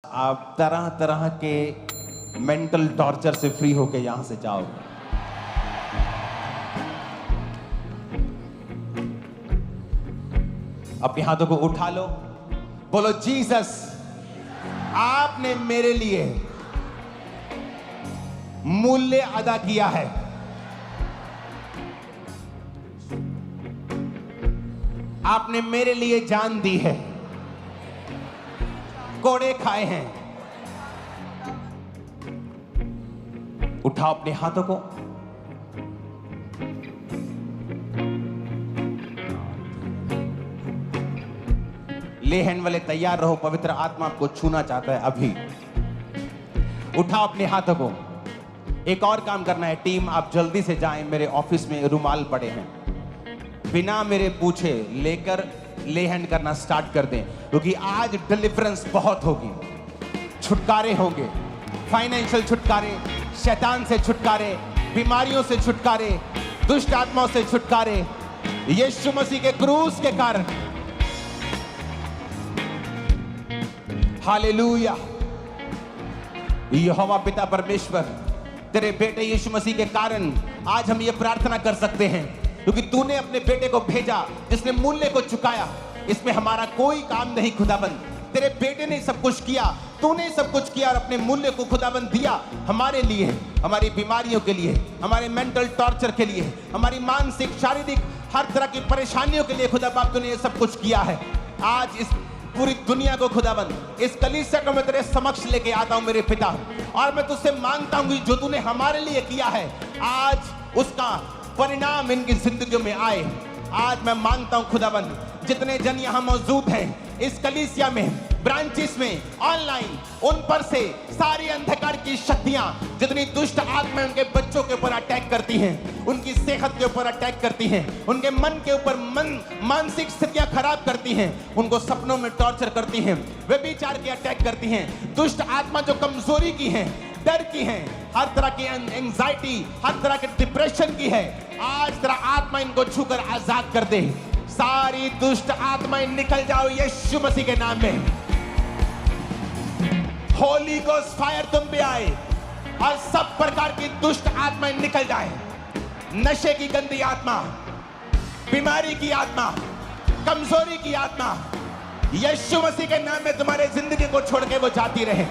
आप तरह तरह के मेंटल टॉर्चर से फ्री होके यहां से जाओ। अपने हाथों को उठा लो, बोलो जीसस, आपने मेरे लिए मूल्य अदा किया है। आपने मेरे लिए जान दी है, कोड़े खाए हैं। उठाओ अपने हाथों को, ले हैंड वाले तैयार रहो, पवित्र आत्मा आपको छूना चाहता है अभी। उठाओ अपने हाथों को। एक और काम करना है टीम, आप जल्दी से जाएं, मेरे ऑफिस में रुमाल पड़े हैं, बिना मेरे पूछे लेकर ले हैंड करना स्टार्ट कर दें, क्योंकि आज डिलीवरेंस बहुत होगी, छुटकारे होंगे, फाइनेंशियल छुटकारे, शैतान से छुटकारे, बीमारियों से छुटकारे, दुष्ट आत्माओं से छुटकारे, यीशु मसीह के क्रूस के कारण। हालेलुया। यहोवा पिता परमेश्वर, तेरे बेटे यीशु मसीह के कारण आज हम ये प्रार्थना कर सकते हैं, क्योंकि तूने अपने बेटे को भेजा जिसने मूल्य को चुकाया। इसमें हमारा कोई काम नहीं खुदाबंद, तेरे बेटे ने सब कुछ किया, तूने सब कुछ किया और अपने मूल्य को खुदाबंद दिया हमारे लिए, हमारी बीमारियों के लिए, हमारे मेंटल टॉर्चर के लिए, हमारी मानसिक शारीरिक हर तरह की परेशानियों के लिए। खुदा बाप तूने ये सब कुछ किया है। आज इस पूरी दुनिया को खुदाबंद, इस कलीसिया को मैं तेरे समक्ष लेके आता हूं मेरे पिता, और मैं तुझसे मांगता हूं कि जो तूने हमारे लिए किया है आज उसका परिणाम इनकी जिंदगियों में आए। आज मैं मांगता हूं खुदाबंद, जितने जन यहां मौजूद हैं इस कलीसिया में, ब्रांचेस में, ऑनलाइन, उन पर से सारी अंधकार की शक्तियां, जितनी दुष्ट आत्माएं उनके बच्चों के ऊपर अटैक करती हैं, उनकी सेहत के ऊपर अटैक करती हैं, उनके मन के ऊपर मानसिक स्थितियां खराब करती हैं, उनको सपनों में टॉर्चर करती हैं, व्यभिचार के अटैक करती हैं, दुष्ट आत्मा जो कमजोरी की है, डर की है, हर तरह की एंजाइटी, हर तरह के डिप्रेशन की है, आज तेरा आत्मा इनको छूकर आजाद कर दे। सारी दुष्ट आत्माएं निकल जाओ यीशु मसीह के नाम में। होली गोस्ट फायर तुम पे आए और सब प्रकार की दुष्ट आत्माएं निकल जाए। नशे की गंदी आत्मा, बीमारी की आत्मा, कमजोरी की आत्मा, यीशु मसीह के नाम में तुम्हारे जिंदगी को छोड़ के वो जाती रहे।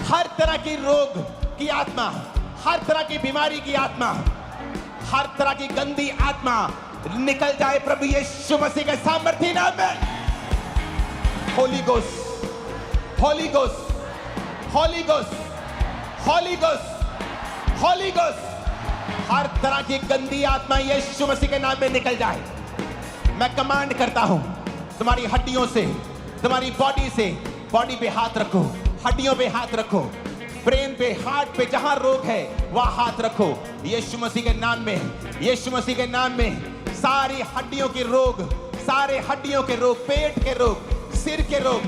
हर तरह की रोग की आत्मा, हर तरह की बीमारी की आत्मा, हर तरह की गंदी आत्मा निकल जाए प्रभु यीशु मसीह के सामर्थी नाम में। Holy ghost, holy ghost, holy ghost, holy ghost, holy ghost, हर तरह की गंदी आत्मा यीशु मसीह के नाम में निकल जाए। मैं कमांड करता हूं, तुम्हारी हड्डियों से, तुम्हारी बॉडी से, बॉडी पे हाथ रखो, हड्डियों पे हाथ रखो, ब्रेन पे, हार्ट पे, जहां रोग है वहां हाथ रखो यीशु मसीह के नाम में। यीशु मसीह के नाम में सारी हड्डियों के रोग, सारे हड्डियों के रोग, पेट के रोग, सिर के रोग,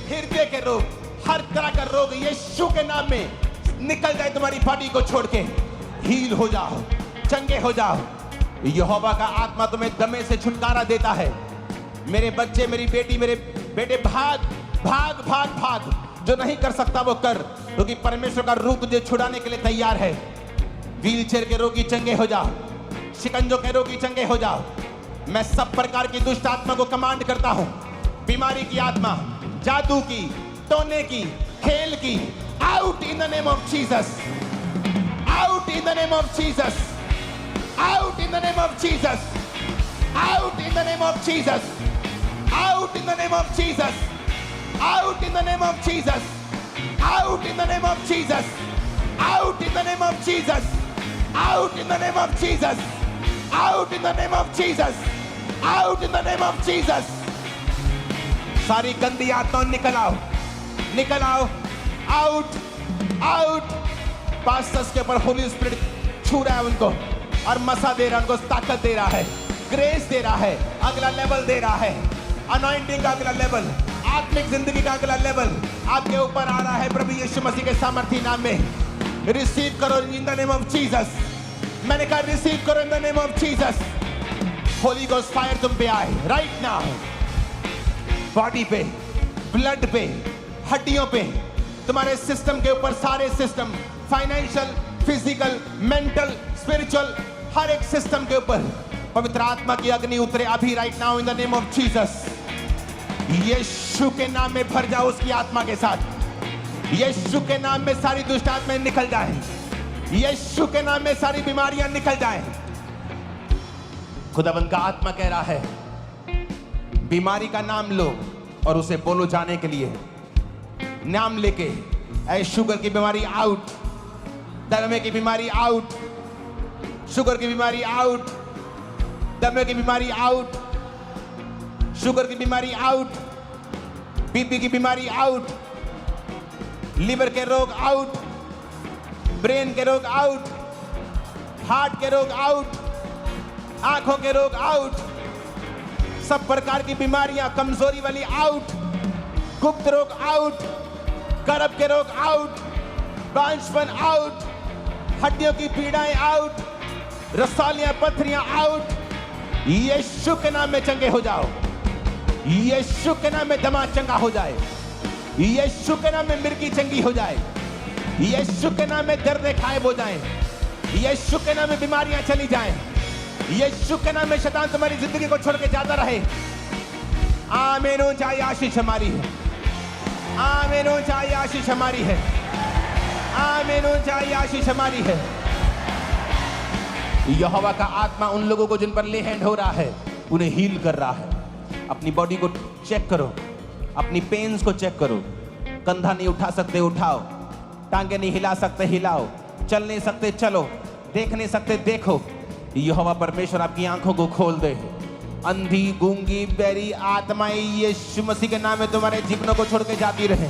हृदय के रोग, हर तरह का रोग यीशु के नाम में निकल जाए तुम्हारी बॉडी को छोड़ के। हील हो जाओ, चंगे हो जाओ। यहोवा का आत्मा तुम्हें दमे से छुटकारा देता है। मेरे बच्चे, मेरी बेटी, मेरे बेटे, भाग भाग भाग भाग, जो नहीं कर सकता वो कर, क्योंकि परमेश्वर का रूह तुझे छुड़ाने के लिए तैयार है। व्हीलचेयर के रोगी चंगे हो जाओ, शिकंजों के रोगी चंगे हो जाओ। मैं सब प्रकार की दुष्ट आत्मा को कमांड करता हूं, बीमारी की आत्मा, जादू की, टोने की, खेल की, out in the name of Jesus, out in the name of Jesus, out in the name of Jesus, out in the name of Jesus, out in the name of Jesus, out in the name of Jesus, out in the name of Jesus, out in the name of Jesus, out in the name of Jesus, out in the name of Jesus, out in the name of Jesus। सारी गंदी आत्मा निकल आओ, निकल आओ, out out. Pastors के ऊपर Holi spirit छू रहा है उनको और मसा दे रहा है, उनको ताकत दे रहा है, ग्रेस दे रहा है, अगला लेवल दे रहा है, अनॉइंटिंग का अगला लेवल, आत्मिक जिंदगी का अगला लेवल आपके ऊपर आ रहा है प्रभु यीशु मसीह के सामर्थी नाम में। रिसीव करो in the name of Jesus. मैंने कहा रिसीव करो in the name of Jesus. Holy ghost fire तुम पे आए राइट नाउ, बॉडी पे, ब्लड पे, हड्डियों पे, तुम्हारे सिस्टम के ऊपर, सारे system, financial, physical, mental, spiritual, हर एक सिस्टम के ऊपर पवित्र आत्मा की अग्नि उतरे अभी, right now, in the name of Jesus. यीशु के नाम में भर जाओ उसकी आत्मा के साथ। यीशु के नाम में सारी दुष्ट आत्माएं निकल जाएं। यीशु के नाम में सारी बीमारियां निकल जाएं। खुदावंद का आत्मा कह रहा है, बीमारी का नाम लो और उसे बोलो जाने के लिए। नाम लेके, ऐ शुगर की बीमारी आउट, दमे की बीमारी आउट, शुगर की बीमारी आउट, दमे की बीमारी आउट, शुगर की बीमारी आउट, बीपी की बीमारी आउट, लिवर के रोग आउट, ब्रेन के रोग आउट, हार्ट के रोग आउट, आंखों के रोग आउट, सब प्रकार की बीमारियां, कमजोरी वाली आउट, गुप्त रोग आउट, गर्भ के रोग आउट, बांझपन आउट, हड्डियों की पीड़ाएं आउट, रसौलियां, पथरियां आउट। यीशु के नाम में चंगे हो जाओ। यीशु के नाम में दमा चंगा हो जाए। यीशु के नाम में मिर्गी चंगी हो जाए। यीशु के नाम में दर्द गायब हो जाए। यीशु के नाम में बीमारियां चली जाएं। यीशु के नाम में शैतान तुम्हारी जिंदगी को छोड़ के जाता रहे। आमीन हो जाए, आशीष हमारी है। आमीन हो जाए, आशीष हमारी है। आमीन हो जाए, आशीष हमारी है। यहोवा का आत्मा उन लोगों को जिन पर ले हैंड हो रहा है, उन्हें हील कर रहा है। अपनी बॉडी को चेक करो, अपनी पेन्स को चेक करो। कंधा नहीं उठा सकते, उठाओ। टांगे नहीं हिला सकते, हिलाओ। चल नहीं सकते, चलो। देख नहीं सकते, देखो। यहोवा परमेश्वर आपकी आंखों को खोल दे। अंधी, गूंगी, बहरी आत्माएं यीशु मसीह के नाम में तुम्हारे जीवनों को छोड़ के जाती रहे।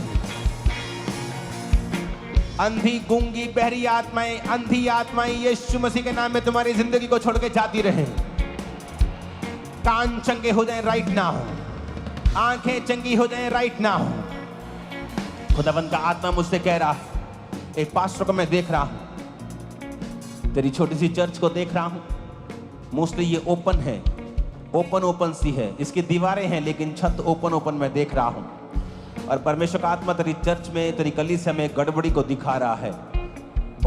अंधी, गूंगी, बहरी आत्माएं, अंधी आत्माएं यीशु मसीह के नाम में तुम्हारी जिंदगी को छोड़ के जाती रहे। कान चंगे हो जाएं राइट नाउ। आंखें चंगी हो जाएं राइट नाउ। खुदावंद का आत्मा मुझसे कह रहा है, एक पास्टर को मैं देख रहा हूं, तेरी छोटी सी चर्च को देख रहा हूं। मोस्टली ये ओपन है, ओपन सी है। इसकी दीवारें हैं लेकिन छत ओपन मैं देख रहा हूं। और परमेश्वर का आत्मा तेरी चर्च में, तेरी कलीसिया में गड़बड़ी को दिखा रहा है।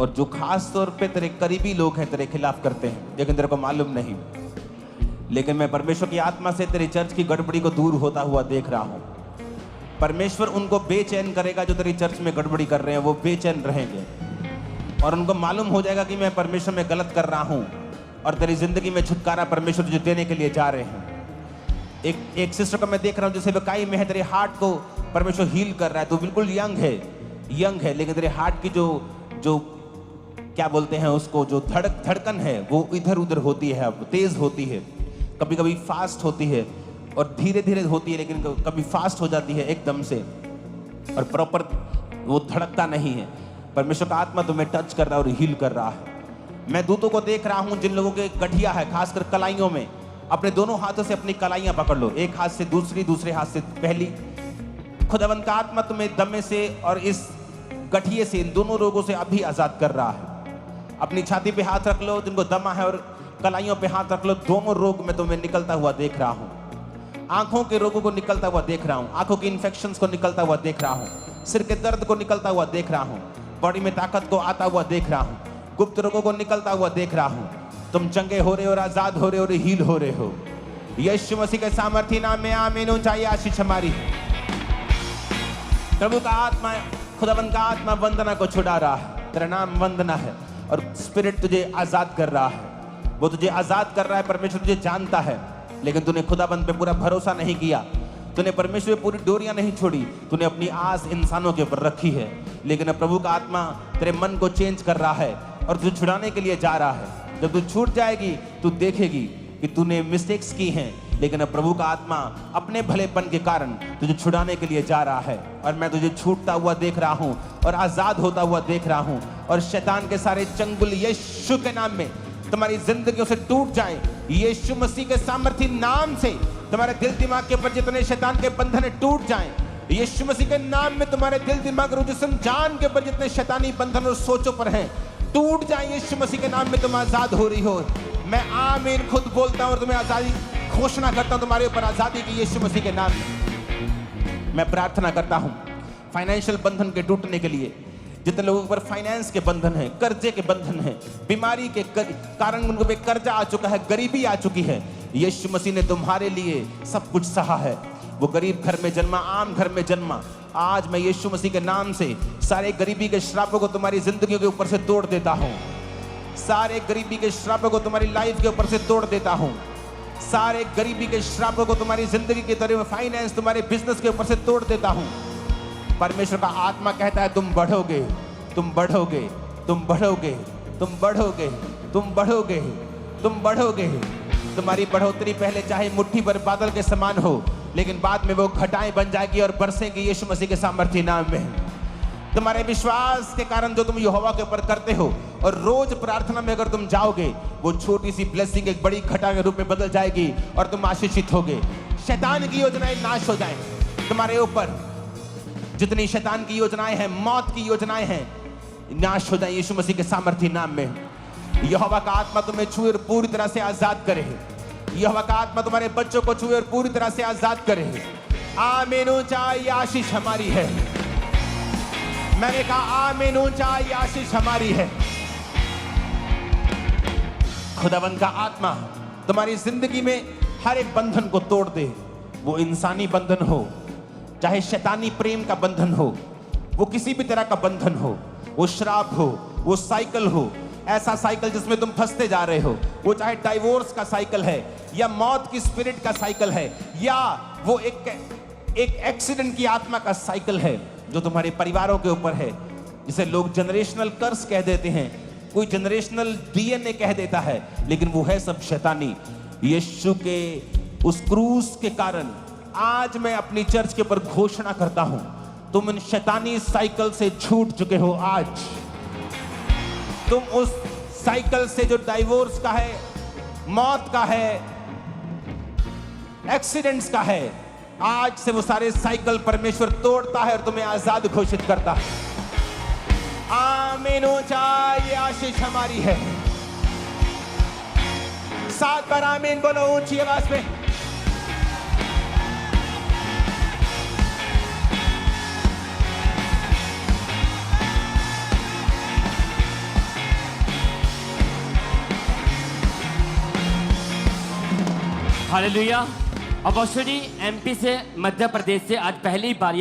और जो खास तौर पे तेरे करीबी लोग हैं तेरे खिलाफ करते हैं, लेकिन तेरे को मालूम नहीं। लेकिन मैं परमेश्वर की आत्मा से तेरी चर्च की गड़बड़ी को दूर होता हुआ देख रहा हूं। परमेश्वर उनको बेचैन करेगा जो तेरी चर्च में गड़बड़ी कर रहे हैं, वो बेचैन रहेंगे। और उनको मालूम हो जाएगा कि मैं परमेश्वर में गलत कर रहा हूं और तेरी जिंदगी में छुटकारा परमेश्वर जो देने के लिए जा रहे हैं। एक सिस्टर को मैं देख रहा हूं जैसे वकाई में है, तेरे हार्ट को परमेश्वर हील कर रहा है। तो बिल्कुल यंग है, लेकिन तेरे हार्ट की जो क्या बोलते हैं उसको, जो धड़कन है वो इधर उधर होती है, अब तेज होती है। कभी कभी फास्ट होती है और धीरे धीरे होती है, लेकिन कभी फास्ट हो जाती है एकदम से और प्रॉपर वो धड़कता नहीं है। परमेश्वर का आत्मा तुम्हें टच कर रहा है और हील कर रहा है। मैं दूतों को देख रहा हूं जिन लोगों के गठिया है, खासकर कलाइयों में। अपने दोनों हाथों से अपनी कलाइयां पकड़ लो, एक हाथ से दूसरी, दूसरे हाथ से पहली। खुदावंद का आत्मा तुम्हें दमे से और इस गठिए से, इन दोनों रोगों से अभी आजाद कर रहा है। अपनी छाती पे हाथ रख लो जिनको दमा है, और कलाइयों पे हाथ रख लो। दोनों रोग मैं तुम्हें निकलता हुआ देख रहा हूं। आंखों के रोगों को निकलता हुआ देख रहा हूं, आंखों की इन्फेक्शंस को निकलता हुआ देख रहा हूं, सिर के दर्द को निकलता हुआ देख रहा हूं, बॉडी में ताकत को आता हुआ देख रहा हूं, गुप्त रोगों को निकलता हुआ देख रहा हूं। तुम चंगे हो रहे हो और आजाद हो रहे हो और हील हो रहे हो। यीशु मसीह के सामर्थी नाम में आमीन हो जाए, आशीष हमारी। प्रभु का आत्मा, खुदावंद का आत्मा वंदना को छुड़ा रहा है। तेरा नाम वंदना है और स्पिरिट तुझे आजाद कर रहा है। वो तुझे आजाद कर रहा है। परमेश्वर तुझे जानता है, लेकिन तूने खुदाबंद पे पूरा भरोसा नहीं किया। तूने परमेश्वर पे पूरी डोरियां नहीं छोड़ी। तूने अपनी आस इंसानों के ऊपर रखी है। लेकिन अब प्रभु का आत्मा तेरे मन को चेंज कर रहा है और तुझे छुड़ाने के लिए जा रहा है। जब तू छूट जाएगी तू देखेगी कि तूने मिस्टेक्स की हैं, लेकिन अब प्रभु का आत्मा अपने भलेपन के कारण तुझे छुड़ाने के लिए जा रहा है। और मैं तुझे छूटता हुआ देख रहा हूं और आजाद होता हुआ देख रहा हूं। और शैतान के सारे चंगुल यीशु के नाम में तुम्हारी जिंदगियों से टूट जाएं। यीशु मसीह के सामर्थी नाम से तुम्हारे दिल दिमाग के ऊपर जितने शैतान के बंधन टूट जाएं। यीशु मसीह के नाम में तुम्हारे दिल दिमाग और जिस्म जान के ऊपर जितने शैतानी बंधन और सोचों पर हैं टूट जाएं। यीशु मसीह के नाम में तुम आजाद हो रही हो। मैं आमीन खुद बोलता हूं और तुम्हें आजादी घोषणा करता हूं तुम्हारे ऊपर आजादी की, यीशु मसीह के नाम में। मैं प्रार्थना करता हूं फाइनेंशियल बंधन के टूटने के लिए। जितने लोगों पर फाइनेंस के बंधन है, कर्जे के बंधन है, बीमारी के कारण उनको पे कर्जा आ चुका है, गरीबी आ चुकी है, यीशु मसीह ने तुम्हारे लिए सब कुछ सहा है। वो गरीब घर में जन्मा, आम घर में जन्मा। आज मैं यीशु मसीह के नाम से सारे गरीबी के श्रापों को तुम्हारी जिंदगी के ऊपर से तोड़ देता हूं। सारे गरीबी के श्रापों को तुम्हारी लाइफ के ऊपर से तोड़ देता हूं। सारे गरीबी के श्रापों को तुम्हारी जिंदगी के तरह फाइनेंस, तुम्हारे बिजनेस के ऊपर से तोड़ देता हूं। परमेश्वर का आत्मा कहता है तुम बढ़ोगे, तुम बढ़ोगे, तुम बढ़ोगे, तुम बढ़ोगे, तुम बढ़ोगे, तुम बढ़ोगे। तुम्हारी बढ़ोतरी पहले चाहे मुट्ठी भर बादल के समान हो, लेकिन बाद में वो घटाएं बन जाएगी और बरसेंगी यीशु मसीह के सामर्थ्य नाम में। तुम्हारे विश्वास के कारण जो तुम यहोवा के ऊपर करते हो और रोज प्रार्थना में अगर तुम जाओगे, वो छोटी सी ब्लेसिंग एक बड़ी घटा के रूप में बदल जाएगी और तुम आशीषित होगे। शैतान की योजनाएं नाश हो जाएं तुम्हारे ऊपर। जितनी शैतान की योजनाएं हैं, मौत की योजनाएं हैं, नाश हो जाए यीशु मसीह के सामर्थ्य नाम में। यहोवा का आत्मा तुम्हें छुए और पूरी तरह से आजाद करे। यहोवा का आत्मा तुम्हारे बच्चों को छुए और पूरी तरह से आजाद करे। आमीन। ऊंचा ये आशीष हमारी है। मैंने कहा आमीन। ऊंचा ये आशीष हमारी है। खुदावन का आत्मा तुम्हारी जिंदगी में हर एक बंधन को तोड़ दे। वो इंसानी बंधन हो, चाहे शैतानी प्रेम का बंधन हो, वो किसी भी तरह का बंधन हो, वो श्राप हो, वो साइकिल हो, ऐसा साइकिल जिसमें तुम फंसते जा रहे हो, वो चाहे डाइवोर्स का साइकिल है या मौत की स्पिरिट का साइकिल है या वो एक एक्सीडेंट की आत्मा का साइकिल है जो तुम्हारे परिवारों के ऊपर है, जिसे लोग जनरेशनल कर्स कह देते हैं, कोई जनरेशनल डीएनए कह देता है, लेकिन वो है सब शैतानी। यीशु के उस क्रूस के कारण आज मैं अपनी चर्च के ऊपर घोषणा करता हूं, तुम इन शैतानी साइकिल से छूट चुके हो। आज तुम उस साइकिल से जो डाइवोर्स का है, मौत का है, एक्सीडेंट्स का है, आज से वो सारे साइकिल परमेश्वर तोड़ता है और तुम्हें आजाद घोषित करता है। आमीन। ऊंचा ये आशीष हमारी है। 7 बार आमीन बोलो ऊंची आवाज में। हालेलुया। अपोस्टल जी एमपी से, मध्य प्रदेश से आज पहली बार